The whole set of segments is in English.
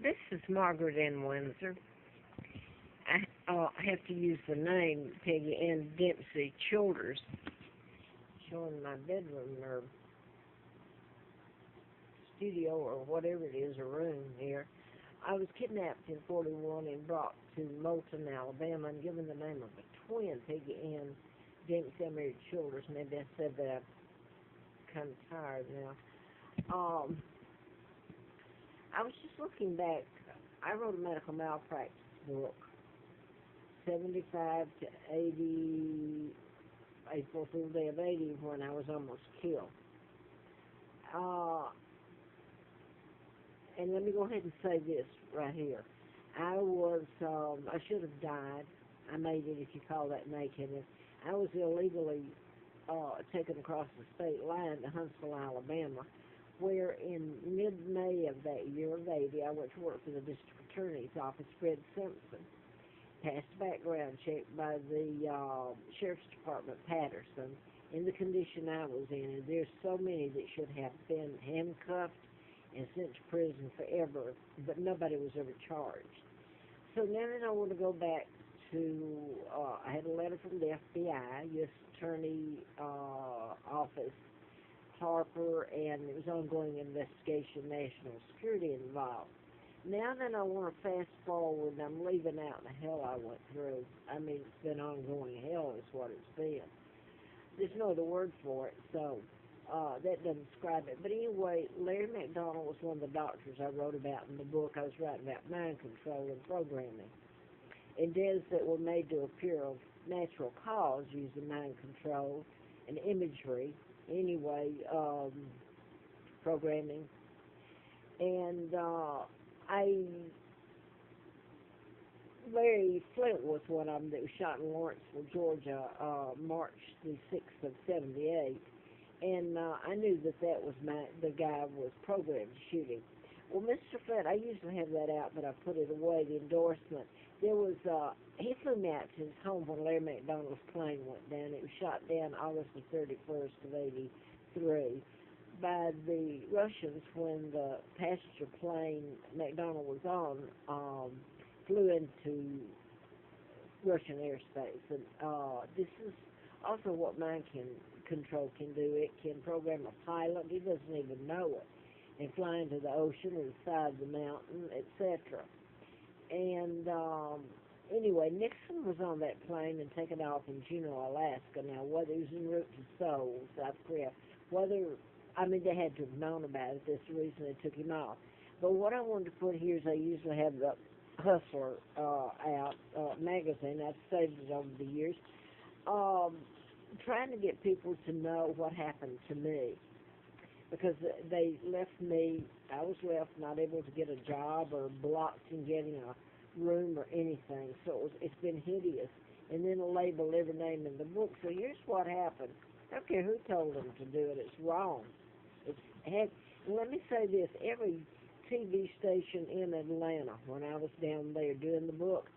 This is Margaret in Windsor. I have to use the name Peggy Ann Dempsey Childers, showing my bedroom or studio or whatever it is, a room here. I was kidnapped in 41 and brought to Moulton, Alabama, and given the name of a twin, Peggy Ann Dempsey. I married Childers. Maybe I said that. I'm kind of tired now. I was just looking back. I wrote a medical malpractice book, 75 to 80, April Fool's Day of 80, when I was almost killed. And let me go ahead and say this right here. I should have died. I made it, if you call that making it. I was illegally taken across the state line to Huntsville, Alabama, where in mid-May of that year of 80, I went to work for the district attorney's office, Fred Simpson. Passed a background check by the sheriff's department, Patterson, in the condition I was in. And there's so many that should have been handcuffed and sent to prison forever, but nobody was ever charged. So now that I want to go back to, I had a letter from the FBI, U.S. Attorney Office, Harper, and it was ongoing investigation, national security involved. Now that I want to fast forward, I'm leaving out the hell I went through. I mean, it's been ongoing hell is what it's been. There's no other word for it, so that doesn't describe it. But anyway, Larry McDonald was one of the doctors I wrote about in the book. I was writing about mind control and programming. And deaths that were made to appear of natural cause using mind control and imagery, anyway, programming. And Larry Flint was one of them that was shot in Lawrenceville, Georgia, March the 6th of 78. And I knew that was the guy was programmed to shoot him. Well, Mr. Flint, I usually have that out, but I put it away, the endorsement. There was, he flew me out to his home when Larry McDonald's plane went down. It was shot down August the 31st of 83 by the Russians when the passenger plane McDonald was on flew into Russian airspace. And this is also what mind control can do. It can program a pilot. He doesn't even know it. And fly into the ocean or the side of the mountain, etc. And anyway, Nixon was on that plane and taken off in Juneau, Alaska. Now, whether he was en route to Seoul, South Korea, they had to have known about it. That's the reason they took him off. But what I wanted to put here is I usually have the Hustler out, magazine. I've saved it over the years. Trying to get people to know what happened to me. Because they left me, I was left not able to get a job or blocked in getting a room or anything. So it's been hideous. And then a label every name in the book. So here's what happened. I don't care who told them to do it. It's wrong. And let me say this. Every TV station in Atlanta, when I was down there doing the book,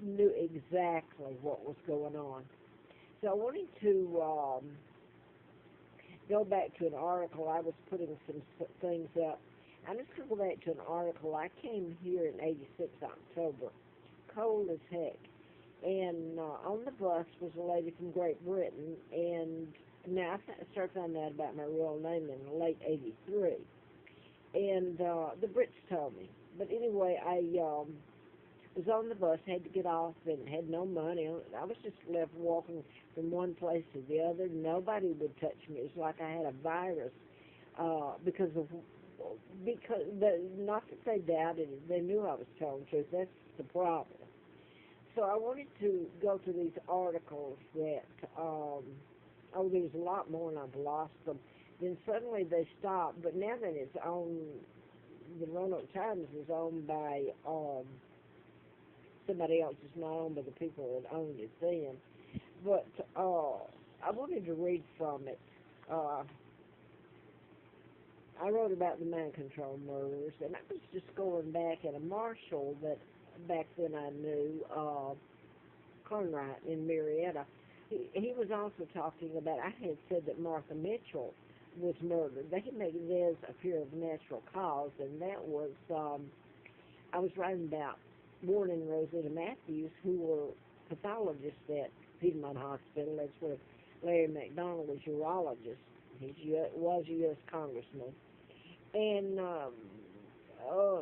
knew exactly what was going on. So I wanted to go back to an article. I was putting some things up. I'm just going to go back to an article. I came here in 86 October, cold as heck. And on the bus was a lady from Great Britain. And now I started finding out about my real name in late 83. And the Brits told me. But anyway, I was on the bus, had to get off, and had no money. I was just left walking from one place to the other. Nobody would touch me. It was like I had a virus because not that they doubted it. They knew I was telling the truth. That's the problem. So I wanted to go to these articles that, there was a lot more and I've lost them. Then suddenly they stopped, but now that it's on, the Roanoke Times is owned by somebody else. It's not owned by the people that owned it then. But I wanted to read from it. I wrote about the mind control murders, and I was just going back at a marshal that back then I knew, Conrad in Marietta. He was also talking about, I had said that Martha Mitchell was murdered. They had made this appear of natural cause, and that was I was writing about Warren and Rosetta Matthews, who were pathologists at Piedmont Hospital. That's where Larry McDonald was urologist. Was a U.S. congressman. And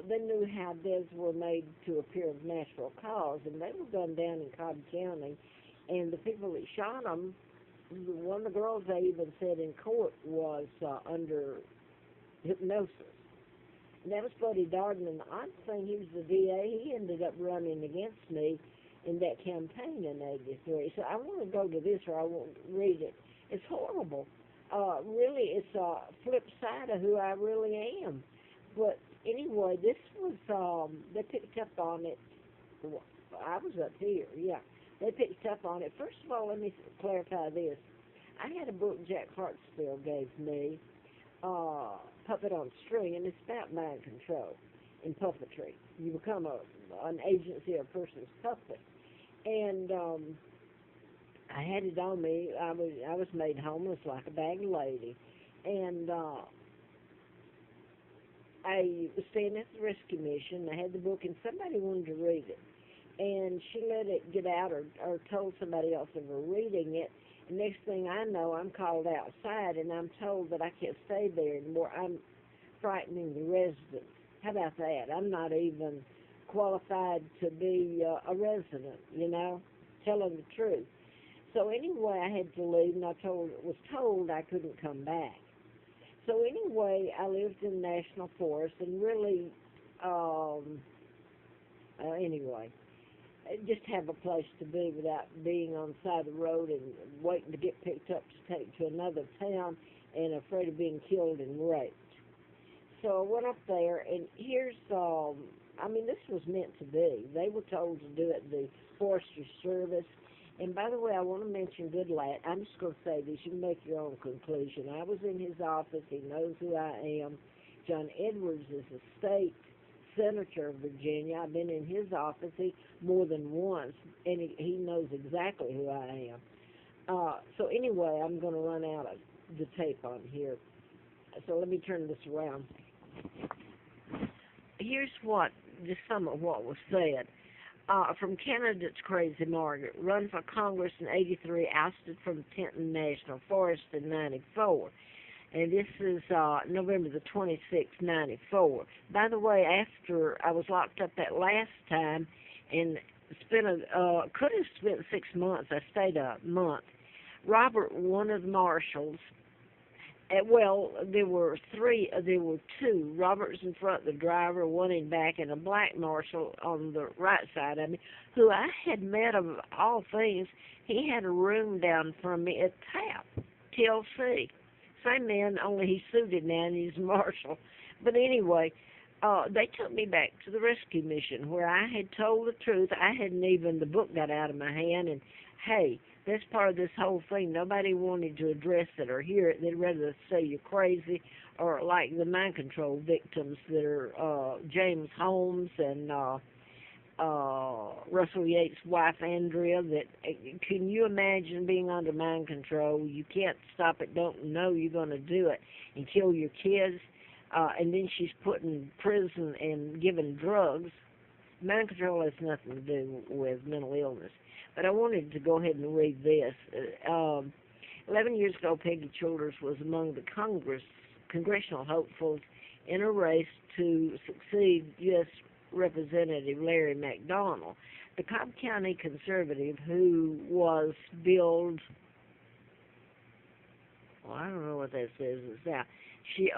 they knew how deaths were made to appear of natural cause, and they were gunned down in Cobb County. And the people that shot them, one of the girls they even said in court was under hypnosis. And that was Buddy Darden, and the odd thing, he was the DA. He ended up running against me in that campaign in '83. So I want to go to this, or I won't read it. It's horrible. Really, it's a flip side of who I really am. But anyway, this was, they picked up on it. I was up here, yeah. They picked up on it. First of all, let me clarify this. I had a book Jack Hartsfield gave me, Puppet on String, and it's about mind control and puppetry. You become an agency or a person's puppet. And I had it on me. I was made homeless like a bag lady. And I was staying at the rescue mission. I had the book, and somebody wanted to read it. And she let it get out or told somebody else they were reading it. And next thing I know, I'm called outside, and I'm told that I can't stay there anymore. I'm frightening the residents. How about that? I'm not even qualified to be a resident, telling the truth. So anyway, I had to leave, and was told I couldn't come back. So anyway, I lived in the National Forest, and really, anyway, just have a place to be without being on the side of the road and waiting to get picked up to take to another town and afraid of being killed and raped. So I went up there, and here's, this was meant to be. They were told to do it, the Forestry Service. And by the way, I want to mention Goodlatte. I'm just going to say this. You can make your own conclusion. I was in his office. He knows who I am. John Edwards is a state senator of Virginia. I've been in his office more than once, and he knows exactly who I am. So anyway, I'm going to run out of the tape on here. So let me turn this around. Here's just some of what was said. From candidates Crazy Margaret, run for Congress in '83, ousted from Tenton National Forest in '94. And this is November the 26th, '94. By the way, after I was locked up that last time and could have spent 6 months, I stayed a month. Robert, one of the marshals, there were two. Robert's in front, the driver, one in back, and a black marshal on the right side of me, who I had met, of all things. He had a room down from me at TAP, TLC. Same man, only he's suited now and he's a marshal. But anyway, they took me back to the rescue mission where I had told the truth. The book got out of my hand, and hey, that's part of this whole thing. Nobody wanted to address it or hear it. They'd rather say you're crazy, or like the mind control victims that are James Holmes and Russell Yates' wife, Andrea. Can you imagine being under mind control? You can't stop it, don't know you're going to do it, and kill your kids, and then she's put in prison and given drugs. Mind control has nothing to do with mental illness. But I wanted to go ahead and read this. 11 years ago, Peggy Childers was among the congressional hopefuls in a race to succeed U.S. Representative Larry McDonald. The Cobb County conservative who was billed, I don't know what that says. It's now. She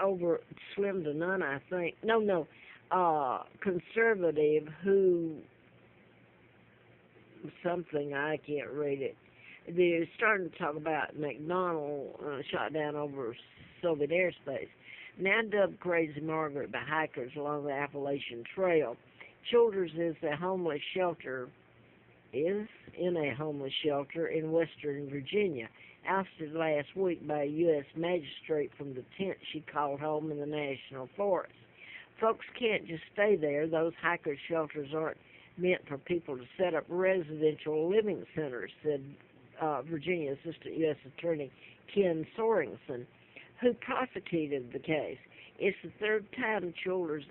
slimmed to none, I think. No. Conservative who, something, I can't read it. They're starting to talk about McDonald shot down over Soviet airspace. Now dubbed Crazy Margaret by hikers along the Appalachian Trail. Childers is in a homeless shelter in western Virginia, ousted last week by a U.S. magistrate from the tent she called home in the National Forest. Folks can't just stay there. Those hiker shelters aren't meant for people to set up residential living centers, said Virginia Assistant U.S. Attorney Ken Sorensen, who prosecuted the case. It's the third time Childers